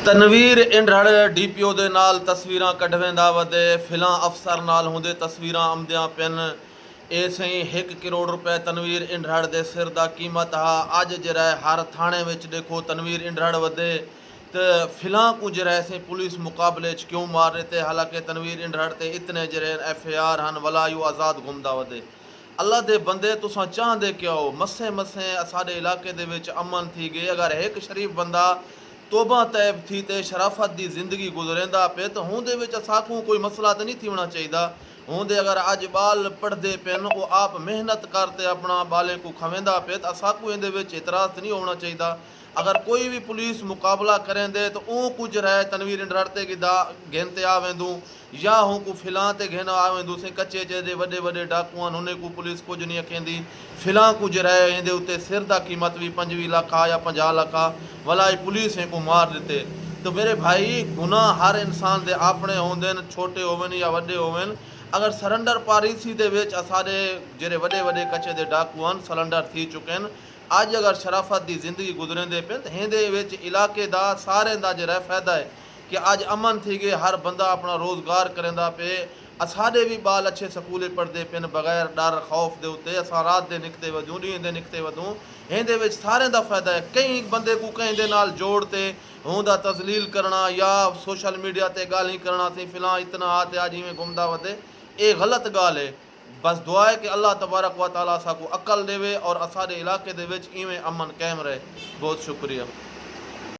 Tanveer ਇੰਢੜ DPO ਦੇ ਨਾਲ ਤਸਵੀਰਾਂ ਕਢਵੇਂਦਾ ਵਦੇ ਫਿਲਾਂ ਅਫਸਰ ਨਾਲ ਹੁੰਦੇ ਤਸਵੀਰਾਂ ਆਉਂਦੀਆਂ ਪੈਨ। ਇਹ ਸਹੀ 1 ਕਰੋੜ रुपए तनवीर इंढड़ ਦੇ ਸਿਰ ਦਾ ਕੀਮਤ ਆ। ਅੱਜ ਜਿਹੜਾ ਹਰ ਥਾਣੇ ਵਿੱਚ ਦੇਖੋ तनवीर इंढड़ वदे तो फिलां को जरा से पुलिस मुकाबले क्यों मार रहे थे। हालांकि तनवीर इंढड़ ते इतने जरे FAR हन वला यू आज़ाद घूमदा वदे। अल्लाह दे बंदे तुसां चाहते क्या हो मसे मसे साडे इलाके दे विच अमन थी गए। अगर एक शरीफ बंदा तोबा तैब थी ते शराफत दी जिंदगी गुजरेंदा पे तो हूँ दे विच असाकू कोई मसला तो नहीं थी होना चाहिए। होंदे अगर अज बाल पढ़ते पेन वो आप मेहनत करते अपना बाले को खवेंदा पे तो असाकू इहदे विच इतराज़ नहीं होना चाहिए। अगर कोई भी पुलिस मुकाबला करेंदे तो ऊ कुछ रहे तनवीर इंढड़ ते गिदा घेनते आवेंदू या हूँ को फिलां ते घेन आवेंदू से कच्चे जे वडे वडे डाकू आन उन्हें को पुलिस कुछ नहीं आखेंदी। फिलां कुछ रहे इहदे उत्ते सिर दा कीमत भी 25 लाख आ या 50 लाख आ वला पुलिस को मार देते। तो मेरे भाई गुनाह हर इंसान दे अपने होंदे छोटे होवन या वडे होवन। अगर सरेंडर पॉलिसी दे विच असाडे जेरे वडे वडे कच्चे दे डाकू आन सरेंडर थी चुके हैं। अज अगर शराफत की जिंदगी गुजरेंदे पे तो हिंदे विच इलाके दा सारे दा जरा फायदा है कि अज अमन थी गए हर बंदा अपना रोज़गार करेंदा पे। असाडे भी बाल अच्छे स्कूल पढ़ते पे बगैर डर खौफ दे उत्ते असां रात दे निकते वधूं ॾींहं दे निकते वधूं। हिंदे विच सारे दा फायदा है। कई बंदे को कहीं दे नाल जोड़ते हुंदा तजलील करना या सोशल मीडिया ते गाली करना सी फिलां इतना आ ते अज इवें घुमदा वधे ये गलत गाल है। बस दुआ है कि अल्लाह तबारक व तआला असा को अकल देवे और असाडे इलाके दे विच इवें अमन कायम रहे। बहुत शुक्रिया।